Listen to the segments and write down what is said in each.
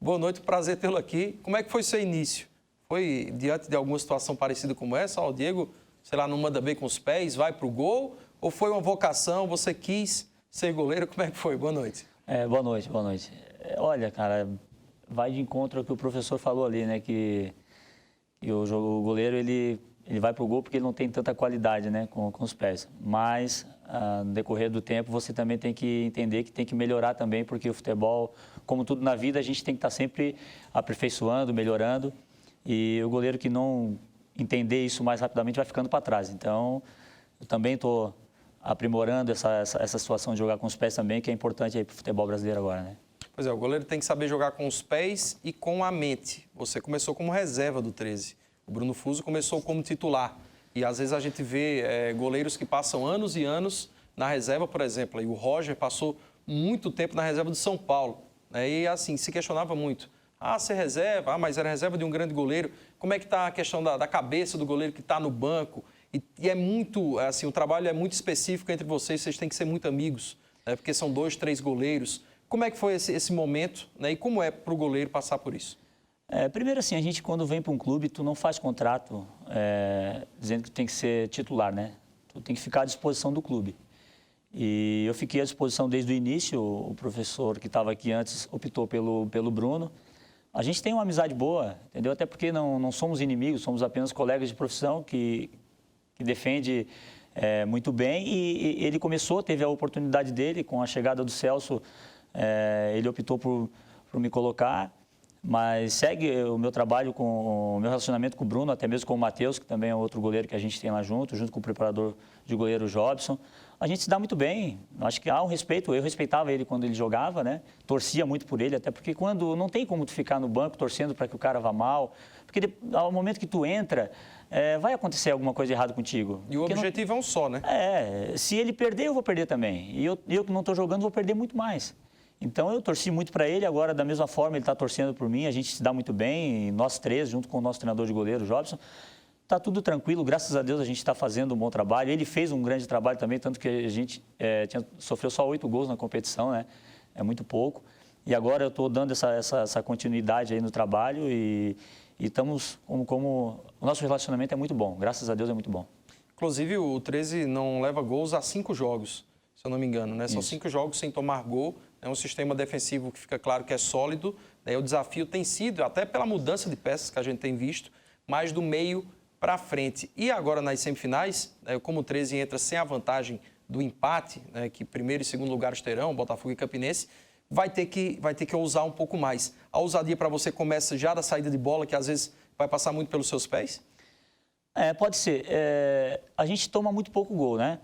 Boa noite, prazer tê-lo aqui. Como é que foi seu início? Foi diante de alguma situação parecida como essa? Ó, o Diego, sei lá, não manda bem com os pés, vai pro gol? Ou foi uma vocação, você quis ser goleiro? Como é que foi? Boa noite. Boa noite, boa noite. Olha, cara, vai de encontro ao que o professor falou ali, né? Que o goleiro, ele vai pro gol porque ele não tem tanta qualidade, né? Com os pés. Mas, no decorrer do tempo, você também tem que entender que tem que melhorar também, porque o futebol, como tudo na vida, a gente tem que estar sempre aperfeiçoando, melhorando. E o goleiro que não entender isso mais rapidamente vai ficando para trás. Então, eu também estou aprimorando essa situação de jogar com os pés também, que é importante aí para o futebol brasileiro agora, né? Pois é, o goleiro tem que saber jogar com os pés e com a mente. Você começou como reserva do 13. O Bruno Fuso começou como titular. E às vezes a gente vê goleiros que passam anos e anos na reserva, por exemplo. E o Roger passou muito tempo na reserva do São Paulo, né? E assim, se questionava muito. Ser reserva, mas era reserva de um grande goleiro. Como é que está a questão da cabeça do goleiro que está no banco? E é muito, assim, o trabalho é muito específico entre vocês têm que ser muito amigos, né? Porque são 2, 3 goleiros. Como é que foi esse momento, né? E como é para o goleiro passar por isso? Primeiro assim, a gente quando vem para um clube, tu não faz contrato dizendo que tu tem que ser titular, né? Tu tem que ficar à disposição do clube. E eu fiquei à disposição desde o início, o professor que estava aqui antes optou pelo Bruno. A gente tem uma amizade boa, entendeu? Até porque não somos inimigos, somos apenas colegas de profissão que defende muito bem. E ele teve a oportunidade dele, com a chegada do Celso, ele optou por me colocar. Mas segue o meu trabalho, o meu relacionamento com o Bruno, até mesmo com o Matheus, que também é outro goleiro que a gente tem lá junto com o preparador de goleiro Jobson. A gente se dá muito bem, acho que há um respeito, eu respeitava ele quando ele jogava, né? Torcia muito por ele, até porque quando não tem como tu ficar no banco torcendo para que o cara vá mal, porque ao momento que tu entra, vai acontecer alguma coisa errada contigo. E o objetivo é um só, né? Se ele perder, eu vou perder também. E eu que não estou jogando, vou perder muito mais. Então, eu torci muito para ele, agora, da mesma forma, ele está torcendo por mim, a gente se dá muito bem, nós três, junto com o nosso treinador de goleiro, Jobson, está tudo tranquilo, graças a Deus a gente está fazendo um bom trabalho, ele fez um grande trabalho também, tanto que a gente sofreu só 8 gols na competição, né? É muito pouco, e agora eu estou dando essa continuidade aí no trabalho e estamos, como o nosso relacionamento é muito bom, graças a Deus é muito bom. Inclusive, o 13 não leva gols há 5 jogos, se eu não me engano, né? São 5 jogos sem tomar gol. É um sistema defensivo que fica claro que é sólido. O desafio tem sido, até pela mudança de peças que a gente tem visto, mais do meio para frente. E agora nas semifinais, como o 13 entra sem a vantagem do empate, né, que primeiro e segundo lugares terão, Botafogo e Campinense, vai ter que ousar um pouco mais. A ousadia para você começa já da saída de bola, que às vezes vai passar muito pelos seus pés? Pode ser. A gente toma muito pouco gol, né?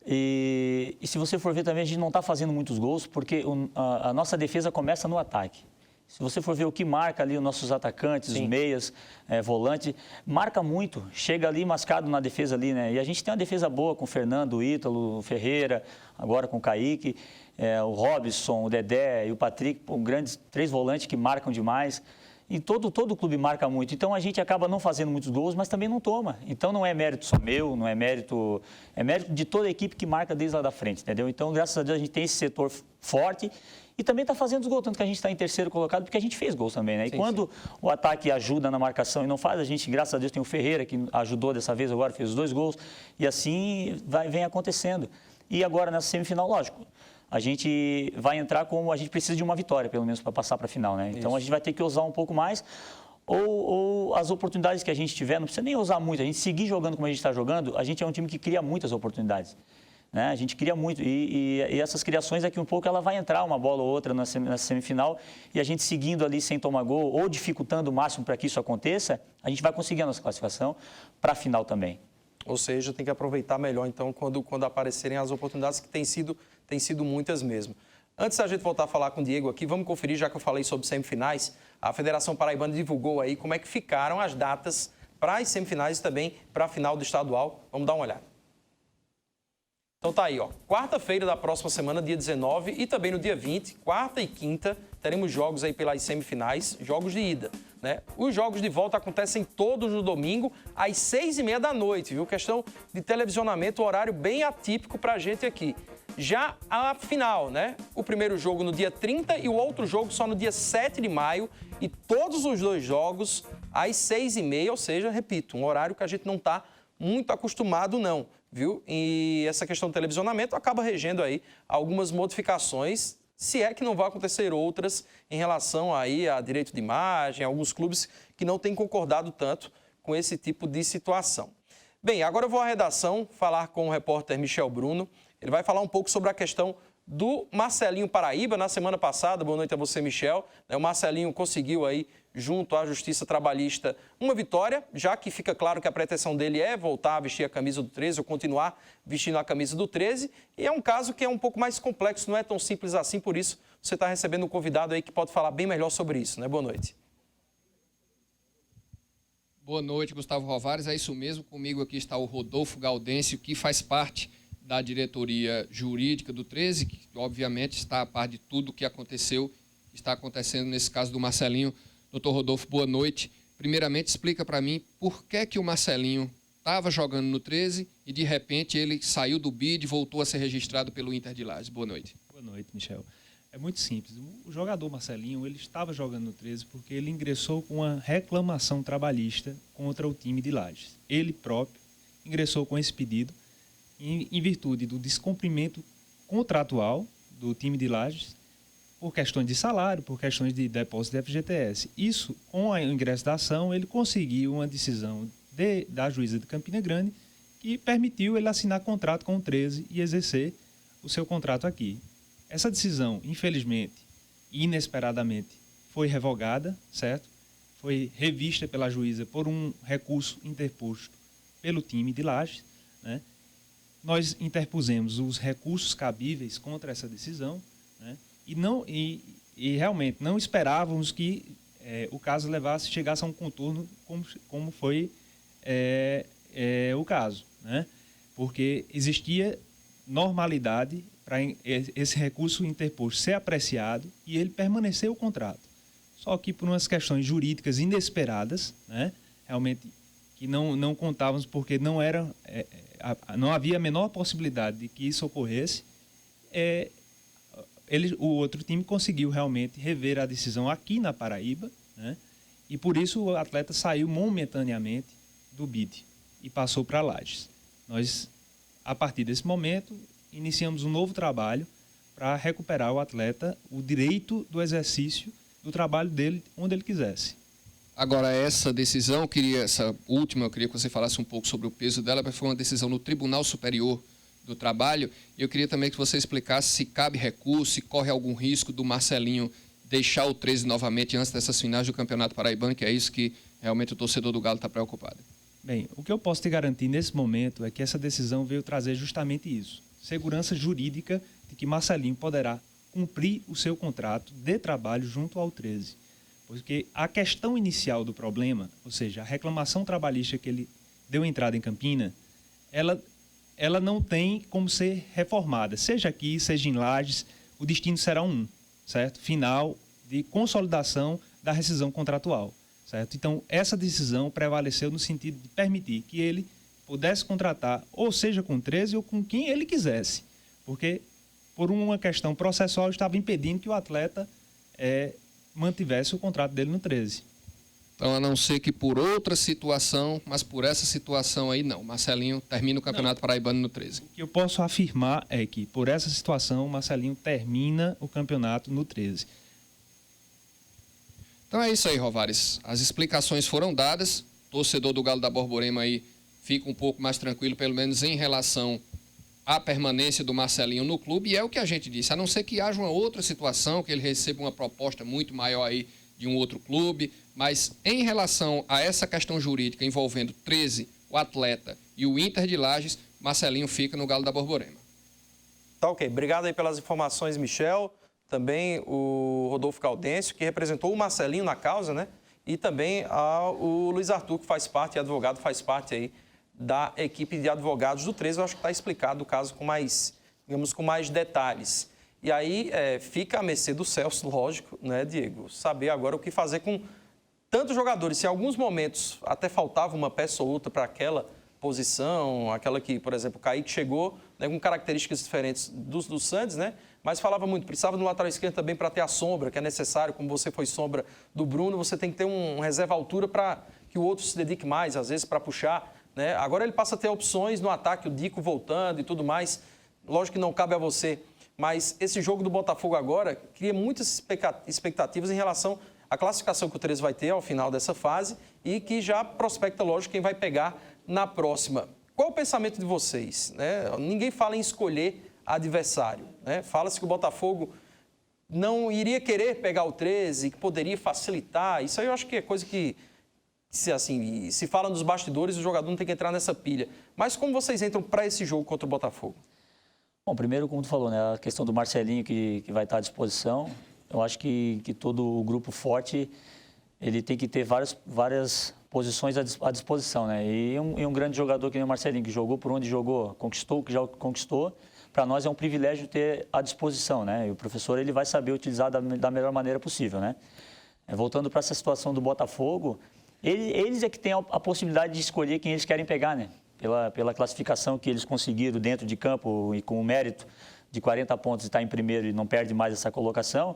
E se você for ver também, a gente não está fazendo muitos gols, porque a nossa defesa começa no ataque. Se você for ver o que marca ali os nossos atacantes, Sim. Os meias, volante, marca muito, chega ali mascado na defesa ali, né? E a gente tem uma defesa boa com o Fernando, o Ítalo, o Ferreira, agora com o Kaique, o Robson, o Dedé e o Patrick, grandes 3 volantes que marcam demais. E todo clube marca muito. Então, a gente acaba não fazendo muitos gols, mas também não toma. Então, não é mérito só meu, não é mérito... É mérito de toda a equipe que marca desde lá da frente, entendeu? Então, graças a Deus, a gente tem esse setor forte e também está fazendo os gols. Tanto que a gente está em terceiro colocado, porque a gente fez gols também, né? E quando o ataque ajuda na marcação e não faz, a gente, graças a Deus, tem o Ferreira, que ajudou dessa vez, agora fez os 2 gols. E assim vem acontecendo. E agora, nessa semifinal, lógico, a gente vai entrar como a gente precisa de uma vitória, pelo menos, para passar para a final, né? Então, a gente vai ter que usar um pouco mais, ou as oportunidades que a gente tiver, não precisa nem usar muito, a gente seguir jogando como a gente está jogando, a gente é um time que cria muitas oportunidades, né? A gente cria muito, e essas criações daqui um pouco, ela vai entrar uma bola ou outra na semifinal, e a gente seguindo ali sem tomar gol, ou dificultando o máximo para que isso aconteça, a gente vai conseguir a nossa classificação para a final também. Ou seja, tem que aproveitar melhor, então, quando aparecerem as oportunidades, que têm sido muitas mesmo. Antes da gente voltar a falar com o Diego aqui, vamos conferir, já que eu falei sobre semifinais, a Federação Paraibana divulgou aí como é que ficaram as datas para as semifinais e também para a final do estadual. Vamos dar uma olhada. Então tá aí, ó. Quarta-feira da próxima semana, dia 19, e também no dia 20, quarta e quinta, teremos jogos aí pelas semifinais, jogos de ida, né? Os jogos de volta acontecem todos no domingo, às 6h30 da noite, viu? Questão de televisionamento, horário bem atípico pra gente aqui. Já a final, né? O primeiro jogo no dia 30 e o outro jogo só no dia 7 de maio. e todos os 2 jogos às 6h30, ou seja, repito, um horário que a gente não está muito acostumado não, viu? E essa questão do televisionamento acaba regendo aí algumas modificações, se é que não vai acontecer outras em relação aí a direito de imagem, alguns clubes que não têm concordado tanto com esse tipo de situação. Bem, agora eu vou à redação falar com o repórter Michel Bruno. Ele vai falar um pouco sobre a questão do Marcelinho Paraíba. Na semana passada, boa noite a você, Michel. O Marcelinho conseguiu aí, junto à Justiça Trabalhista, uma vitória, já que fica claro que a pretensão dele é voltar a vestir a camisa do 13 ou continuar vestindo a camisa do 13. E é um caso que é um pouco mais complexo, não é tão simples assim, por isso você está recebendo um convidado aí que pode falar bem melhor sobre isso, né? Boa noite. Boa noite, Gustavo Rovares. É isso mesmo, comigo aqui está o Rodolfo Gaudêncio, que faz parte da diretoria jurídica do 13, que obviamente está a par de tudo o que aconteceu, está acontecendo nesse caso do Marcelinho. Doutor Rodolfo, boa noite. Primeiramente, explica para mim por que o Marcelinho estava jogando no 13 e, de repente, ele saiu do BID e voltou a ser registrado pelo Inter de Lages. Boa noite. Boa noite, Michel. É muito simples. O jogador Marcelinho, ele estava jogando no 13 porque ele ingressou com uma reclamação trabalhista contra o time de Lages. Ele próprio ingressou com esse pedido em virtude do descumprimento contratual do time de Lages por questões de salário, por questões de depósito de FGTS. Isso, com o ingresso da ação, ele conseguiu uma decisão da juíza de Campina Grande que permitiu ele assinar contrato com o 13 e exercer o seu contrato aqui. Essa decisão, infelizmente e inesperadamente, foi revogada, certo? Foi revista pela juíza por um recurso interposto pelo time de Lages, né? Nós interpusemos os recursos cabíveis contra essa decisão, né? E realmente não esperávamos que o caso chegasse a um contorno como foi o caso, né? Porque existia normalidade para esse recurso interposto ser apreciado e ele permanecer o contrato. Só que por umas questões jurídicas inesperadas, né, realmente que não contávamos porque não havia a menor possibilidade de que isso ocorresse, o outro time conseguiu realmente rever a decisão aqui na Paraíba, né, e por isso o atleta saiu momentaneamente do BID e passou para Lages. Nós, a partir desse momento, iniciamos um novo trabalho para recuperar o atleta o direito do exercício do trabalho dele onde ele quisesse. Agora, essa decisão, essa última, eu queria que você falasse um pouco sobre o peso dela, porque foi uma decisão no Tribunal Superior do Trabalho, e eu queria também que você explicasse se cabe recurso, se corre algum risco do Marcelinho deixar o 13 novamente antes dessas finais do Campeonato Paraibano, que é isso que realmente o torcedor do Galo está preocupado. Bem, o que eu posso te garantir nesse momento é que essa decisão veio trazer justamente isso. Segurança jurídica de que Marcelinho poderá cumprir o seu contrato de trabalho junto ao 13. Porque a questão inicial do problema, ou seja, a reclamação trabalhista que ele deu entrada em Campina, ela não tem como ser reformada. Seja aqui, seja em Lages, o destino será certo? Final de consolidação da rescisão contratual, certo? Então, essa decisão prevaleceu no sentido de permitir que ele pudesse contratar, ou seja, com 13 ou com quem ele quisesse, porque por uma questão processual estava impedindo que o atleta mantivesse o contrato dele no 13. Então, a não ser que por outra situação, mas por essa situação aí não, Marcelinho termina o Campeonato Paraibano no 13. O que eu posso afirmar é que por essa situação, Marcelinho termina o campeonato no 13. Então é isso aí, Rovares. As explicações foram dadas, o torcedor do Galo da Borborema aí fica um pouco mais tranquilo, pelo menos em relação à permanência do Marcelinho no clube, e é o que a gente disse, a não ser que haja uma outra situação, que ele receba uma proposta muito maior aí de um outro clube, mas em relação a essa questão jurídica envolvendo 13, o atleta e o Inter de Lages, Marcelinho fica no Galo da Borborema. Tá ok, obrigado aí pelas informações, Michel, também o Rodolfo Gaudêncio, que representou o Marcelinho na causa, né? E também o Luiz Arthur, que faz parte, advogado, faz parte aí da equipe de advogados do 13. Eu acho que está explicado o caso com mais, digamos, com mais detalhes. E aí fica a mercê do Celso, lógico, né, Diego? Saber agora o que fazer com tantos jogadores. Se em alguns momentos até faltava uma peça ou outra para aquela posição, aquela que, por exemplo, o Kaique chegou, né, com características diferentes do Santos, né? mas falava muito, precisava do lateral esquerdo também para ter a sombra, que é necessário, como você foi sombra do Bruno, você tem que ter um reserva altura para que o outro se dedique mais, às vezes, para puxar, né? Agora ele passa a ter opções no ataque, o Dico voltando e tudo mais. Lógico que não cabe a você, mas esse jogo do Botafogo agora cria muitas expectativas em relação à classificação que o 13 vai ter ao final dessa fase e que já prospecta, lógico, quem vai pegar na próxima. Qual é o pensamento de vocês, né? Ninguém fala em escolher adversário, né? Fala-se que o Botafogo não iria querer pegar o 13, que poderia facilitar. Isso aí eu acho que é coisa que, se fala nos bastidores, o jogador não tem que entrar nessa pilha. Mas como vocês entram para esse jogo contra o Botafogo? Bom, primeiro, como tu falou, né, a questão do Marcelinho que vai estar à disposição. Eu acho que todo o grupo forte ele tem que ter várias posições à disposição, né? E um grande jogador que nem o Marcelinho, que jogou por onde jogou, conquistou o que já conquistou, para nós é um privilégio ter à disposição, né? E o professor ele vai saber utilizar da melhor maneira possível, né? Voltando para essa situação do Botafogo, eles é que têm a possibilidade de escolher quem eles querem pegar, né? Pela classificação que eles conseguiram dentro de campo e com o mérito de 40 pontos e estar em primeiro e não perde mais essa colocação,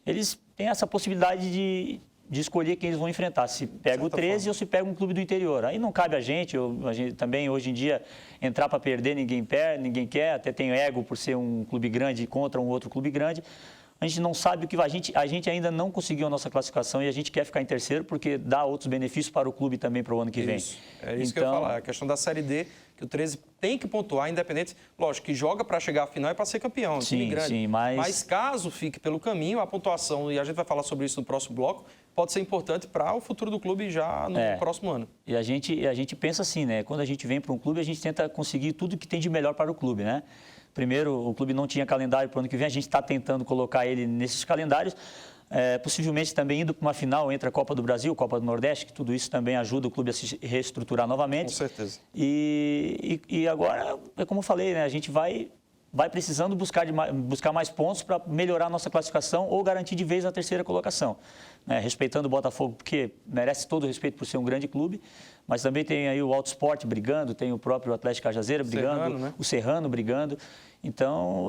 eles têm essa possibilidade de escolher quem eles vão enfrentar, se pega o 13 ou se pega um clube do interior. Aí não cabe a gente também, hoje em dia, entrar para perder, ninguém quer, até tem ego por ser um clube grande contra um outro clube grande. A gente não sabe o que vai. A gente ainda não conseguiu a nossa classificação e a gente quer ficar em terceiro porque dá outros benefícios para o clube também para o ano que vem. É isso que eu ia falar. A questão da Série D, que o 13 tem que pontuar, independente. Lógico, que joga para chegar à final e para ser campeão. Um time grande. Sim, mas caso fique pelo caminho, a pontuação, e a gente vai falar sobre isso no próximo bloco, pode ser importante para o futuro do clube já no próximo ano. E a gente pensa assim, né? Quando a gente vem para um clube, a gente tenta conseguir tudo que tem de melhor para o clube, né? Primeiro, o clube não tinha calendário para o ano que vem, a gente está tentando colocar ele nesses calendários, possivelmente também indo para uma final entre a Copa do Brasil, Copa do Nordeste, que tudo isso também ajuda o clube a se reestruturar novamente. Com certeza. E agora, é como eu falei, né? A gente vai precisando buscar mais pontos para melhorar a nossa classificação ou garantir de vez a terceira colocação. Né? Respeitando o Botafogo, porque merece todo o respeito por ser um grande clube, mas também tem aí o Alto Sport brigando, tem o próprio Atlético Cajazeira brigando, Serrano, né? O Serrano brigando. Então,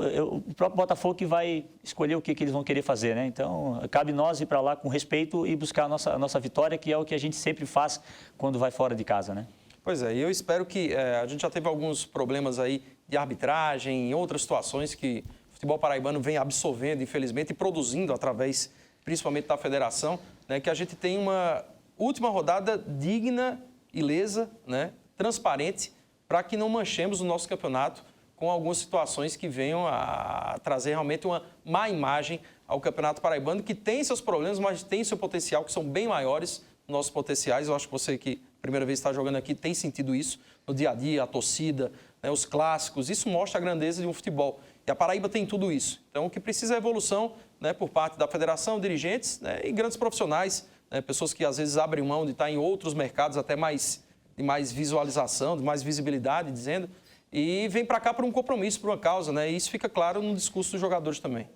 o próprio Botafogo que vai escolher o que eles vão querer fazer, né? Então, cabe nós ir para lá com respeito e buscar a nossa vitória, que é o que a gente sempre faz quando vai fora de casa, né? Pois é, e eu espero que a gente já teve alguns problemas aí de arbitragem, em outras situações que o futebol paraibano vem absorvendo, infelizmente, e produzindo através, principalmente da federação, né, que a gente tem uma última rodada digna, ilesa, né, transparente, para que não manchemos o nosso campeonato com algumas situações que venham a trazer realmente uma má imagem ao Campeonato Paraibano, que tem seus problemas, mas tem seu potencial, que são bem maiores nossos potenciais. Eu acho que você que primeira vez está jogando aqui tem sentido isso no dia a dia, a torcida, né, os clássicos. Isso mostra a grandeza de um futebol. E a Paraíba tem tudo isso. Então, o que precisa é evolução, né, por parte da federação, dirigentes, né, e grandes profissionais, né, pessoas que às vezes abrem mão de estar em outros mercados, até de mais visualização, de mais visibilidade, dizendo, e vem para cá por um compromisso, por uma causa, né? E isso fica claro no discurso dos jogadores também.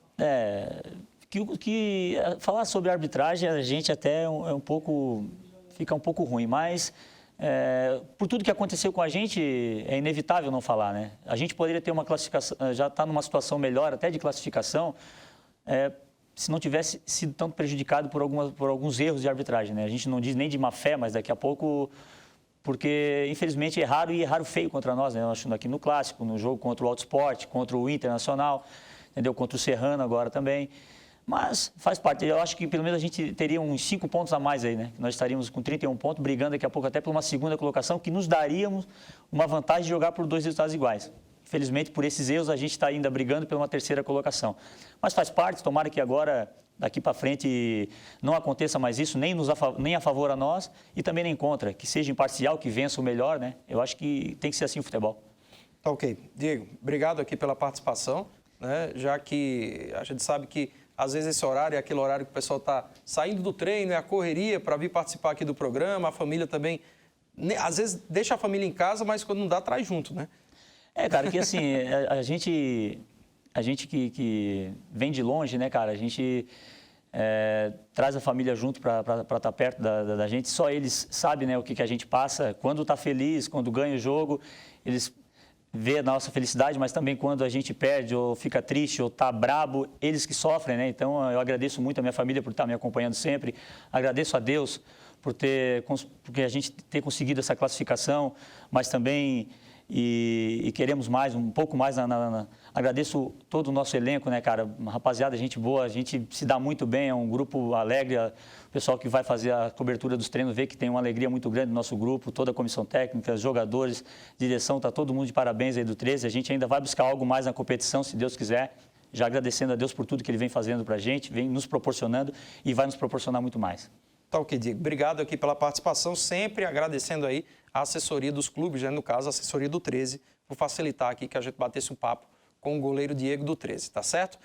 Falar sobre arbitragem, a gente até fica um pouco ruim, mas por tudo que aconteceu com a gente, é inevitável não falar, né? A gente poderia ter uma classificação, já está numa situação melhor até de classificação, se não tivesse sido tão prejudicado por alguns erros de arbitragem, né? A gente não diz nem de má fé, mas daqui a pouco, porque infelizmente erraram feio contra nós, né? Eu acho aqui no Clássico, no jogo contra o Alto Sport, contra o Internacional, entendeu? Contra o Serrano agora também. Mas faz parte. Eu acho que pelo menos a gente teria uns 5 pontos a mais aí, né? Nós estaríamos com 31 pontos, brigando daqui a pouco até por uma segunda colocação, que nos daríamos uma vantagem de jogar por 2 resultados iguais. Infelizmente, por esses erros, a gente está ainda brigando por uma terceira colocação. Mas faz parte, tomara que agora, daqui para frente, não aconteça mais isso, nem a favor a nós e também nem contra. Que seja imparcial, que vença o melhor, né? Eu acho que tem que ser assim o futebol. Tá ok. Diego, obrigado aqui pela participação, né? Já que a gente sabe que às vezes esse horário é aquele horário que o pessoal está saindo do treino, é a correria para vir participar aqui do programa, a família também, às vezes deixa a família em casa, mas quando não dá, traz junto, né? Cara, que assim, a gente que vem de longe, né, cara, a gente traz a família junto para estar perto da gente, só eles sabem, né, o que a gente passa, quando está feliz, quando ganha o jogo, eles vê a nossa felicidade, mas também quando a gente perde ou fica triste ou está brabo, eles que sofrem, né? Então, eu agradeço muito a minha família por estar me acompanhando sempre, agradeço a Deus porque a gente ter conseguido essa classificação, mas também e queremos mais, um pouco mais. Agradeço todo o nosso elenco, né, cara? Rapaziada, gente boa, a gente se dá muito bem, é um grupo alegre. O pessoal que vai fazer a cobertura dos treinos vê que tem uma alegria muito grande no nosso grupo, toda a comissão técnica, os jogadores, direção, tá todo mundo de parabéns aí do 13. A gente ainda vai buscar algo mais na competição, se Deus quiser. Já agradecendo a Deus por tudo que Ele vem fazendo pra gente, vem nos proporcionando e vai nos proporcionar muito mais. Tá ok, Diego. Obrigado aqui pela participação, sempre agradecendo aí a assessoria dos clubes, né? No caso, a assessoria do 13, por facilitar aqui que a gente batesse um papo com o goleiro Diego do 13, tá certo?